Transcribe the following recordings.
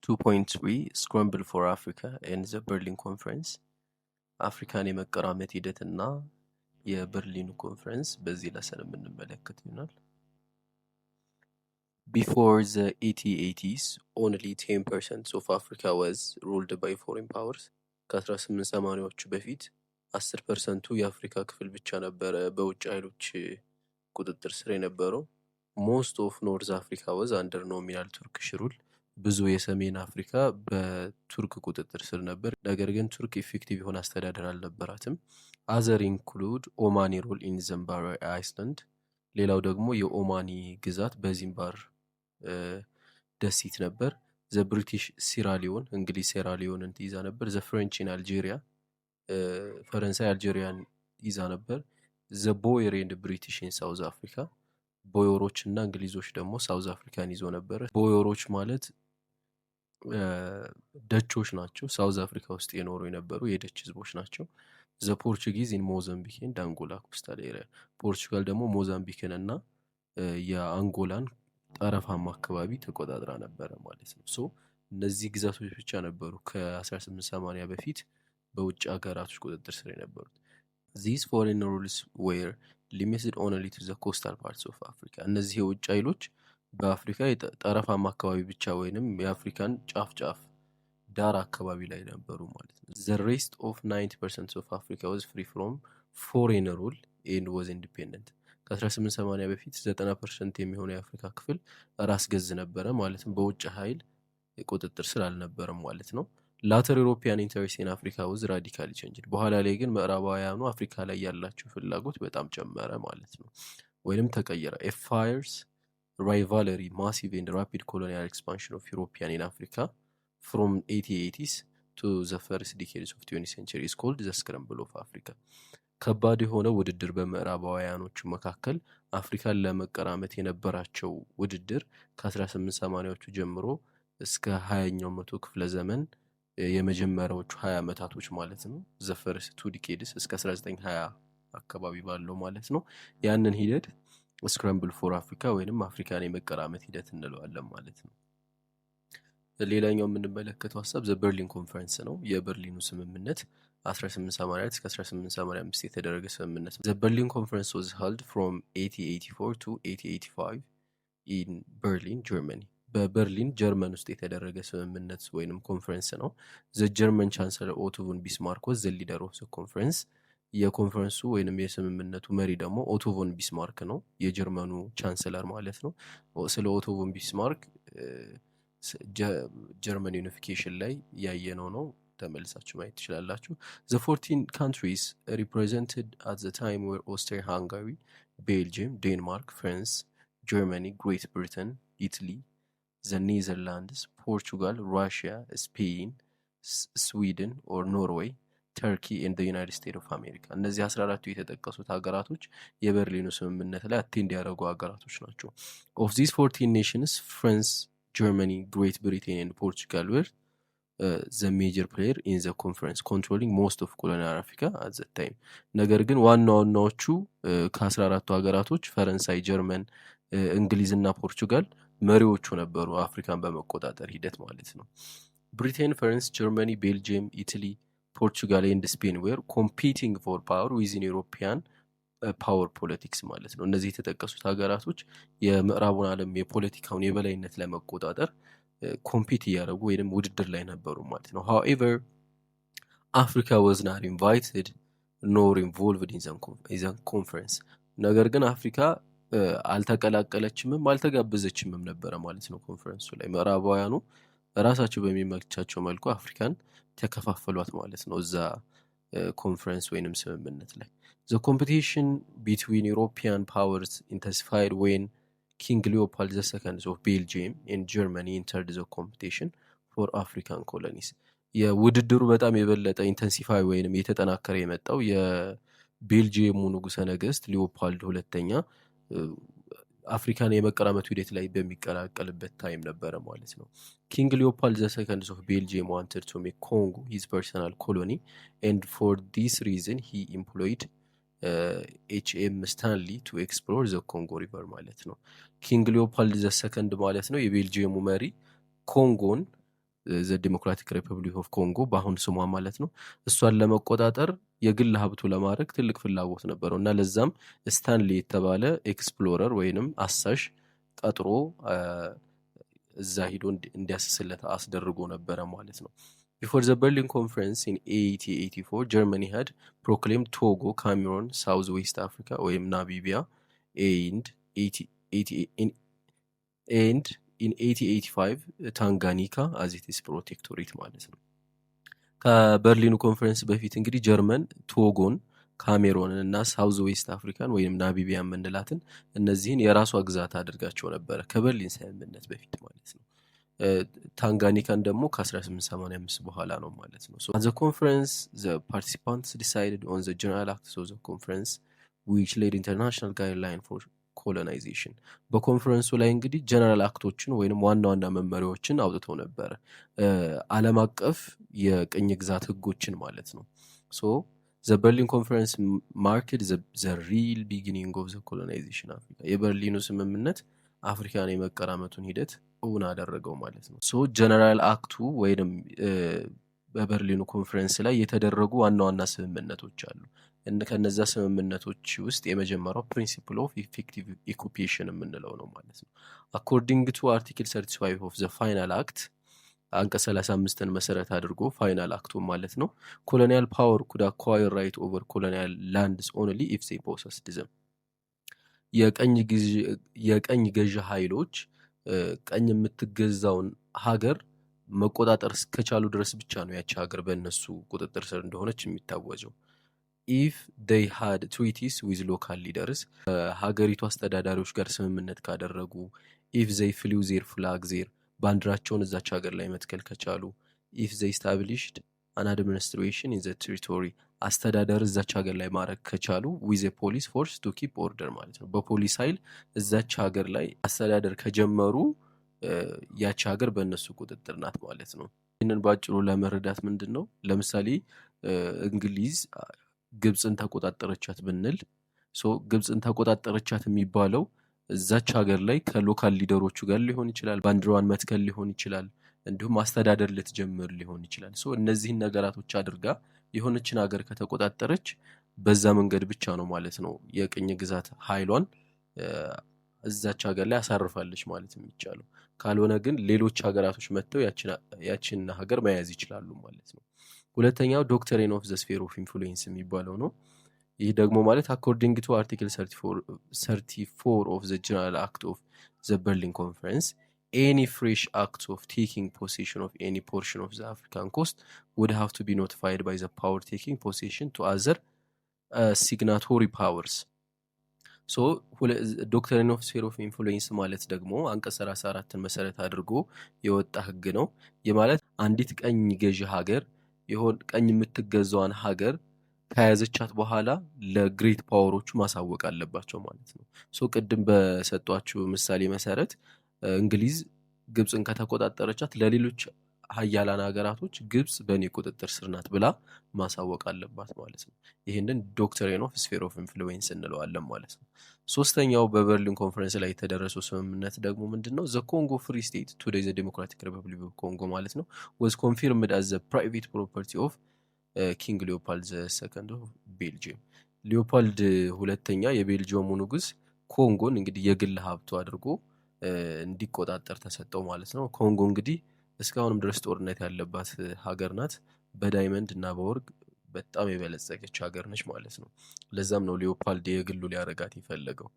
2.3 Scramble for Africa and the Berlin Conference አፍሪካን የመቀራመት ሂደትና የበርሊኑ ኮንፈረንስ በዚህ ለሰን የምንመለከት ይሆናል። Before the 1880s, only 10% of Africa was ruled by foreign powers. ከ1880ዎቹ በፊት 10%ቱ የአፍሪካ ክፍል ብቻ ነበረ በውጭ ኃይሎች ቁጥጥር ስር የነበረው። Most of North Africa was under nominal Turkish rule. ብዙ የሰሜን አፍሪካ በቱርክ ቁጥጥር ስር ነበር። ነገር ግን ቱርክ ኢፌክቲቭ የሆነ አስተዳደር አልነበራትም። አዘር ኢንክሉድ ኦማኒ ሩል ኢን ዘምባር አይስላንድ። ሌላው ደግሞ የኦማኒ ግዛት በዚምባር ደሴት ነበር። ዘ ብሪቲሽ ሲራሊዮን እንግሊዝ ሴራሊዮንን ትይዛ ነበር። ዘ ፍሬንች ኢን አልጄሪያ ፈረንሳይ አልጄሪያን ይዛ ነበር። ዘ ቦየር ኤንድ ብሪቲሽ ኢን ሳውዝ አፍሪካ ቦየሮች እና እንግሊዞች ደግሞ ሳውዝ አፍሪካን ይዞ ነበር። ቦየሮች ማለት ደቾች ናቸው። ሳውዝ አፍሪካ ውስጥ የኖሩ የነበሩ የደች ህዝቦች ናቸው። ዘ ፖርቹጊዝ ኢን ሞዛምቢክ ኤንድ አንጎላ ኮስታል ኤሪያ ፖርቹጋል ደግሞ ሞዛምቢክን እና የአንጎላን ጠረፋማ አካባቢ ተቆጣጥራ ነበረ ማለት ነው። ሶ እነዚህ ግዛቶች ብቻ ነበሩ ከ1880 በፊት በውጭ ሀገራቶች ቁጥጥር ስር የነበሩት። These foreign rules were limited only to the coastal parts of Africa. እነዚህ የውጭ ኃይሎች በአፍሪካ ጠረፋማ አካባቢ ብቻ ወይንም የአፍሪካን ጫፍ ዳር አካባቢ ላይ ነበሩ ማለት ነው። The rest of 90% of Africa was free from foreign rule and was independent. ከ1880 በፊት 90% የሚሆነው የአፍሪካ ክፍል ራስ ገዝ ነበረ ማለትም በውጭ ኃይል ቁጥጥር ስር አልነበረም ማለት ነው። ላተር ዩሮፒያን ኢንተረስት ኢን አፍሪካ was radically changed. በኋላ ላይ ግን ምዕራባውያኑ አፍሪካ ላይ ያላቸው ፍላጎት በጣም ጨመረ ማለት ነው ወይንም ተቀየረ። A fierce rivalry, massive and rapid colonial expansion of European in Africa from 1880s to the first decades of 20th century is called the Scramble of Africa. ከባድ የሆነ ውድድር በምዕራባውያኖቹ መካከል አፍሪካን ለመቀራመት የነበራቸው ውድድር ከ1880ዎቹ ጀምሮ እስከ 20ኛው መቶ ክፍለ ዘመን የመጀመሪያዎቹ 20 ዓመታቶች ማለት ነው። the first 2 decades እስከ 1920 አካባቢ ባለው ማለት ነው። ያንን ሂደት ስክራምብል ፎር አፍሪካ ወይንም አፍሪካን የመቀራመት ሂደት እንለዋለን ማለት ነው። ሌላኛው የምንመለከተው ሀሳብ በርሊን ኮንፈረንስ ነው። የበርሊኑ ስምምነት 1884 እስከ 1885 የተደረገ ስምምነት ነው። The Berlin Conference was held from 1884 to 1885 in Berlin, Germany. በበርሊን ጀርመን ውስጥ የተደረገ ስምምነት ወይንም ኮንፈረንስ ነው። The German Chancellor Otto von Bismarck was the leader of the conference. የኮንፈረንሱ ወይንም የስምምነቱ መሪ ደግሞ ኦቶ ቮን ቢስማርክ ነው፣ የጀርመኑ ቻንሰለር ማለት ነው። ስለ ኦቶ ቮን ቢስማርክ ጀርመን ዩኒፊኬሽን ላይ ያየነው ነው፣ ተመልሳችሁ ማየት ትችላላችሁ። The 14 countries represented at the time were Austria-Hungary, Belgium, Denmark, France, Germany, Great Britain, Italy, the Netherlands, Portugal, Russia, Spain, Sweden or Norway, ተርኪ and the United States of America። እነዚህ 14ቱ የተጠቀሱት ሀገራቶች የበርሊኑ ስምምነት ላይ አቴንድ ያደረጉ ሀገራቶች ናቸው። Of these 14 nations, France, Germany, Great Britain and Portugal were the major player in the conference, controlling most of colonial Africa at that time. ነገር ግን ዋናዎቹ ከ14ቱ ሀገራቶች ፈረንሳይ፣ ጀርመን፣ እንግሊዝና ፖርቹጋል መሪዎቹ ነበሩ አፍሪካን በመቆጣጠር ሂደት ማለት ነው። ብሪቴን፣ ፈረንስ፣ ጀርመኒ፣ ቤልጂየም፣ ኢታሊ ፖርቹጋል ኤንድ ስፔን ዌር ኮምፒቲንግ ፎር ፓወር ዊዝን ዩሮፒያን ፓወር ፖለቲክስ ማለት ነው። እነዚህ የተጠቀሱት ሀገራቶች የምዕራቡን ዓለም የፖለቲካውን የበላይነት ለመቆጣጠር ኮምፒት እያደረጉ ወይም ውድድር ላይ ነበሩ ማለት ነው። however አፍሪካ was not invited nor involved in the conference. ነገር ግን አፍሪካ አልተቀላቀለችምም አልተጋበዘችምም ነበረ ማለት ነው። ኮንፈረንሱ ላይ ምዕራባውያኑ ራሳቸው በሚመቻቸው መልኩ አፍሪካን ተከፋፈሏት ማለት ነው እዛ ኮንፈረንስ ወይንም ስምምነት ላይ። The competition between European powers intensified when King Leopold II of Belgium and Germany entered the competition for African colonies. የውድድሩ በጣም የበለጠ ኢንተንሲፋይ ወይንም የተጠናከረ የመጣው የቤልጂየሙ ንጉሠ ነገሥት ሊዮፖልድ ሁለተኛ አፍሪካን የመቀራመቱ ሂደት ላይ በሚቀላቀልበት ታይም ነበረ ማለት ነው። ኪንግ ሊዮፖልድ II of Belgium wanted to make Congo his personal colony and for this reason he employed HM Stanley to explore the Congo River ማለት ነው። ኪንግ ሊዮፖልድ II ማለት ነው የቤልጂየሙ መሪ ኮንጎን ዘ ዲሞክራቲክ ሪፐብሊክ ኦፍ ኮንጎ በአሁን ስሟ ማለት ነው። እሷን ለመቆጣጠር የግል ሀብቱ ለማድረግ ትልቅ ፍላጎት ነበረው እና ለዛም ስታንሊ የተባለ ኤክስፕሎረር ወይንም አሳሽ ቀጥሮ እዛ ሂዶ እንዲያስስለት አስደርጎ ነበረ ማለት ነው። ቢፎር ዘ በርሊን ኮንፈረንስ ኢን 1884 ጀርመኒ had proclaimed Togo, Cameroon, South West Africa ወይም ናሚቢያ and in 1885 ታንጋኒካ as it is protectorate ማለት ነው። ከበርሊኑ ኮንፈረንስ በፊት እንግዲህ ጀርመን ቶጎን፣ ካሜሮንን እና ሳውዝ ዌስት አፍሪካን ወይም ናሚቢያ የምንላትን እነዚህን የራሷ ግዛት አድርጋቸው ነበረ ከበርሊን ስምምነት በፊት ማለት ነው። ታንጋኒካን ደግሞ ከ1885 በኋላ ነው ማለት ነው። So at the conference, the participants decided on the general acts of the conference which laid international guideline for colonization. በኮንፈረንሱ ላይ እንግዲህ ጀነራል አክቶችን ወይንም ዋና ዋና መመሪያዎችን አውጥተው ነበረ፣ ዓለም አቀፍ የቅኝ ግዛት ህጎችን ማለት ነው። So the Berlin Conference marked the real beginning of the colonization Africa. የበርሊኑ ስምምነት አፍሪካን የመቀራመቱን ሂደት እውን አደረገው ማለት ነው። ሶ ጀነራል አክቱ ወይንም በበርሊኑ ኮንፈረንስ ላይ የተደረጉ ዋና ዋና ስምምነቶች አሉ። ከነዛ ስምምነቶች ውስጥ የመጀመሪያው ፕሪንሲፕል ኦፍ ኢፌክቲቭ ኢኩፔሽን የምንለው ነው ማለት ነው። አኮርዲንግ ቱ አርቲክል 35 ኦፍ ዘ ፋይናል አክት አንቀጽ 35ን መሰረት አድርጎ ፋይናል አክቱ ማለት ነው ኮሎኒያል ፓወር ኩድ አኳየር ራይት ኦቨር ኮሎኒያል ላንድስ ኦንሊ ኢፍ ዜይ ፖሰስድ ዘም። የቀኝ ገዢ ኃይሎች ቀኝ የምትገዛውን ሀገር መቆጣጠር እስከቻሉ ድረስ ብቻ ነው ያቺ ሀገር በእነሱ ቁጥጥር ስር እንደሆነች የሚታወጀው። ኢፍ they had treaties with local leaders ሀገሪቱ አስተዳዳሪዎች ጋር ስምምነት ካደረጉ፣ if they flew their flag there ባንዲራቸውን እዛች ሀገር ላይ መትከል ከቻሉ፣ if they established an administration in the territory አስተዳደር እዛች ሀገር ላይ ማድረግ ከቻሉ፣ with a police force to keep order ማለት ነው። በፖሊስ ኃይል እዛች ሀገር ላይ አስተዳደር ከጀመሩ ያቺ ሀገር በእነሱ ቁጥጥር ናት ማለት ነው። ይህንን ባጭሩ ለመረዳት ምንድን ነው ለምሳሌ እንግሊዝ ግብፅን ተቆጣጠረቻት ብንል ግብፅን ተቆጣጠረቻት የሚባለው እዛች ሀገር ላይ ከሎካል ሊደሮቹ ጋር ሊሆን ይችላል፣ ባንዲራዋን መትከል ሊሆን ይችላል፣ እንዲሁም አስተዳደር ልትጀምር ሊሆን ይችላል። እነዚህን ነገራቶች አድርጋ የሆነችን ሀገር ከተቆጣጠረች በዛ መንገድ ብቻ ነው ማለት ነው የቅኝ ግዛት ኃይሏን እዛች ሀገር ላይ አሳርፋለች ማለት የሚቻለው። ካልሆነ ግን ሌሎች ሀገራቶች መጥተው ያችን ሀገር መያዝ ይችላሉ ማለት ነው። ሁለተኛው ዶክትሪን ኦፍ ዘ ስፌር ኦፍ ኢንፍሉዌንስ የሚባለው ነው። ይህ ደግሞ ማለት አኮርዲንግ ቱ አርቲክል 34 ኦፍ ዘ ጀነራል አክት ኦፍ ዘ በርሊን ኮንፈረንስ any fresh act of taking possession of any portion of the African coast would have to be notified by the power taking possession to other signatory powers. ዶክትሪን ኦፍ ስፌር ኦፍ ኢንፍሉዌንስ ማለት ደግሞ አንቀጽ 34ን መሰረት አድርጎ የወጣ ህግ ነው። የማለት አንዲት ቀኝ ገዢ ሀገር ቀኝ የምትገዛዋን ሀገር ከያዘቻት በኋላ ለግሬት ፓወሮቹ ማሳወቅ አለባቸው ማለት ነው። ቅድም በሰጧችሁ ምሳሌ መሰረት እንግሊዝ ግብፅን ከተቆጣጠረቻት ለሌሎች ሀያላን ሀገራቶች ግብፅ በእኔ ቁጥጥር ስር ናት ብላ ማሳወቅ አለባት ማለት ነው። ይህንን ዶክትሪን ኦፍ ስፌር ኦፍ ኢንፍሉዌንስ እንለዋለን ማለት ነው። ሶስተኛው በበርሊን ኮንፈረንስ ላይ የተደረሰው ስምምነት ደግሞ ምንድነው? ዘ ኮንጎ ፍሪ ስቴት ቱዴይ ዘ ዲሞክራቲክ ሪፐብሊክ ኦፍ ኮንጎ ማለት ነው was confirmed as the private property of ኪንግ ሊዮፓልድ ዘ ሰከንድ ኦፍ ቤልጅየም። ሊዮፓልድ ሁለተኛ የቤልጅየሙ ንጉስ ኮንጎን እንግዲህ የግል ሀብቱ አድርጎ እንዲቆጣጠር ተሰጠው ማለት ነው። ኮንጎ እንግዲህ እስካሁንም ድረስ ጦርነት ያለባት ሀገር ናት። በዳይመንድ እና በወርቅ በጣም የበለጸገች ሀገር ነች ማለት ነው። ለዛም ነው ሊዮፓልድ የግሉ ሊያረጋት የፈለገው።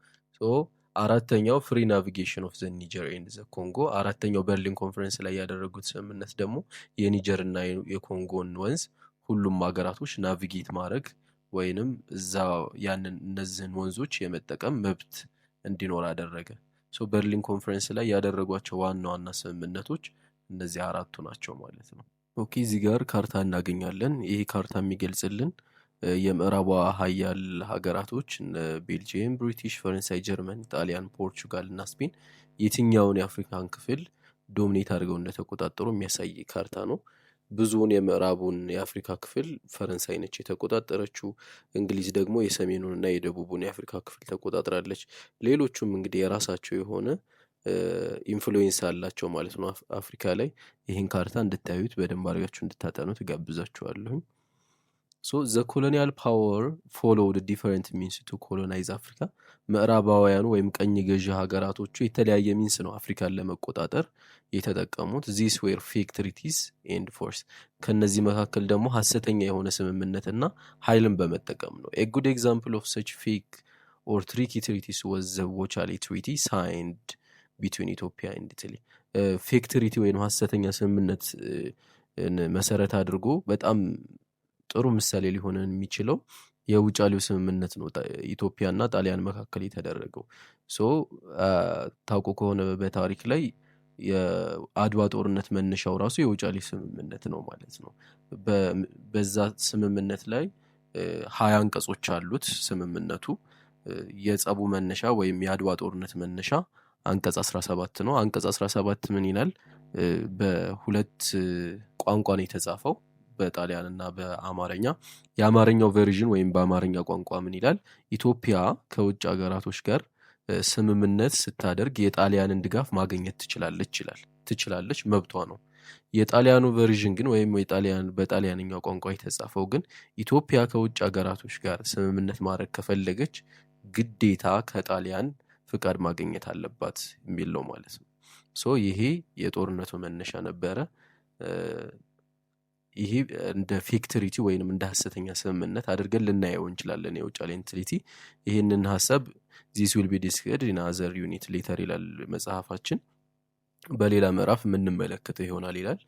አራተኛው ፍሪ ናቪጌሽን ኦፍ ዘ ኒጀር ኤንድ ዘ ኮንጎ። አራተኛው በርሊን ኮንፈረንስ ላይ ያደረጉት ስምምነት ደግሞ የኒጀር እና የኮንጎን ወንዝ ሁሉም ሀገራቶች ናቪጌት ማድረግ ወይንም እዛ እነዚህን ወንዞች የመጠቀም መብት እንዲኖር አደረገ። በርሊን ኮንፈረንስ ላይ ያደረጓቸው ዋና ዋና ስምምነቶች እነዚህ አራቱ ናቸው ማለት ነው። ኦኬ እዚህ ጋር ካርታ እናገኛለን። ይሄ ካርታ የሚገልጽልን የምዕራቧ ሀያል ሀገራቶች ቤልጂየም፣ ብሪቲሽ፣ ፈረንሳይ፣ ጀርመን፣ ጣሊያን፣ ፖርቹጋል እና ስፔን የትኛውን የአፍሪካን ክፍል ዶሚኔት አድርገው እንደተቆጣጠሩ የሚያሳይ ካርታ ነው። ብዙውን የምዕራቡን የአፍሪካ ክፍል ፈረንሳይ ነች የተቆጣጠረችው። እንግሊዝ ደግሞ የሰሜኑን እና የደቡቡን የአፍሪካ ክፍል ተቆጣጥራለች። ሌሎቹም እንግዲህ የራሳቸው የሆነ ኢንፍሉዌንስ አላቸው ማለት ነው አፍሪካ ላይ። ይህን ካርታ እንድታዩት በደንብ አድርጋችሁ እንድታጠኑት እጋብዛችኋለሁኝ። ሶ ዘ ኮሎኒያል ፓወር ፎሎውድ ዲፈረንት ሚንስ ቱ ኮሎናይዝ አፍሪካ። ምዕራባውያኑ ወይም ቀኝ ገዢ ሀገራቶቹ የተለያየ ሚንስ ነው አፍሪካን ለመቆጣጠር የተጠቀሙት። ዚስ ዌር ፌክ ትሪቲስ ኤንድ ፎርስ። ከነዚህ መካከል ደግሞ ሀሰተኛ የሆነ ስምምነትና ኃይልን በመጠቀም ነው። ኤ ጉድ ኤግዛምፕል ኦፍ ሰች ፌክ ኦር ትሪኪ ትሪቲስ ወዝ ዘ ዎቻሌ ትሪቲ ሳይንድ ቢትዊን ኢትዮጵያ ኤንድ ኢታሊ። ፌክ ትሪቲ ወይም ሀሰተኛ ስምምነት መሰረት አድርጎ በጣም ጥሩ ምሳሌ ሊሆነን የሚችለው የውጫሌው ስምምነት ነው ኢትዮጵያና ጣሊያን መካከል የተደረገው። ሶ ታውቁ ከሆነ በታሪክ ላይ የአድዋ ጦርነት መነሻው ራሱ የውጫሌ ስምምነት ነው ማለት ነው። በዛ ስምምነት ላይ 20 አንቀጾች አሉት ስምምነቱ። የጸቡ መነሻ ወይም የአድዋ ጦርነት መነሻ አንቀጽ 17 ነው። አንቀጽ 17 ምን ይላል? በሁለት ቋንቋ ነው የተጻፈው፣ በጣሊያን እና በአማርኛ። የአማርኛው ቨርዥን ወይም በአማርኛ ቋንቋ ምን ይላል? ኢትዮጵያ ከውጭ ሀገራቶች ጋር ስምምነት ስታደርግ የጣሊያንን ድጋፍ ማግኘት ትችላለች ይላል። ትችላለች፣ መብቷ ነው። የጣሊያኑ ቨርዥን ግን ወይም በጣሊያንኛው ቋንቋ የተጻፈው ግን ኢትዮጵያ ከውጭ ሀገራቶች ጋር ስምምነት ማድረግ ከፈለገች ግዴታ ከጣሊያን ፍቃድ ማግኘት አለባት የሚል ነው ማለት ነው። ሶ ይሄ የጦርነቱ መነሻ ነበረ። ይሄ እንደ ፌክ ትሪቲ ወይንም እንደ ሐሰተኛ ስምምነት አድርገን ልናየው እንችላለን የውጫሌን ትሪቲ። ይህንን ሐሳብ ዚስ ዊል ቢ ዲስከስድ ኢን አዘር ዩኒት ሌተር ይላል መጽሐፋችን። በሌላ ምዕራፍ የምንመለከተው ይሆናል ይላል።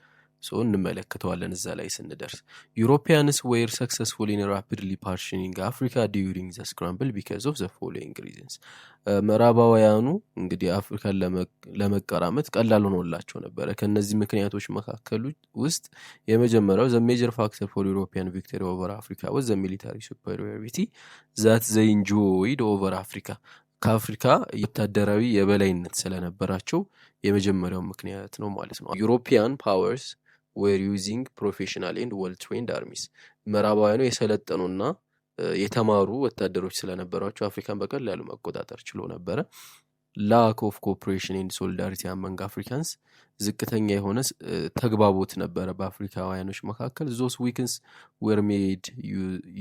ሶ እንመለከተዋለን እዛ ላይ ስንደርስ። ዩሮፒያንስ ዌር ሰክሰስፉል ኢን ራፒድሊ ፓርቲሽኒንግ አፍሪካ ዲዩሪንግ ዘ ስክራምብል ቢካዝ ኦፍ ዘ ፎሎዊንግ ሪዝንስ። ምዕራባውያኑ እንግዲህ አፍሪካን ለመቀራመት ቀላል ሆኖላቸው ነበረ። ከነዚህ ምክንያቶች መካከል ውስጥ የመጀመሪያው ዘ ሜጀር ፋክተር ፎር ዩሮፒያን ቪክቶሪ ኦቨር አፍሪካ ወዝ ዘ ሚሊታሪ ሱፐሪዮሪቲ ዛት ዘ ኢንጆይድ ኦቨር አፍሪካ። ከአፍሪካ ወታደራዊ የበላይነት ስለነበራቸው የመጀመሪያው ምክንያት ነው ማለት ነው። ዩሮፒያን ፓወርስ ዌር ዩዚንግ ፕሮፌሽናል ኤንድ ዌል ትሬንድ አርሚስ። ምዕራባውያኑ የሰለጠኑና የተማሩ ወታደሮች ስለነበሯቸው አፍሪካን በቀላሉ መቆጣጠር ችሎ ነበረ። ላክ ኦፍ ኮኦፕሬሽን ኤንድ ሶሊዳሪቲ አመንግ አፍሪካንስ። ዝቅተኛ የሆነ ተግባቦት ነበረ በአፍሪካውያኖች መካከል። ዞስ ዊክንስ ዌር ሜድ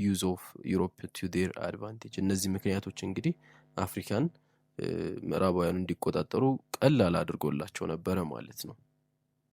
ዩዝ ኦፍ ዩሮፕ ቱ ዴር አድቫንቴጅ። እነዚህ ምክንያቶች እንግዲህ አፍሪካን ምዕራባውያኑ እንዲቆጣጠሩ ቀላል አድርጎላቸው ነበረ ማለት ነው።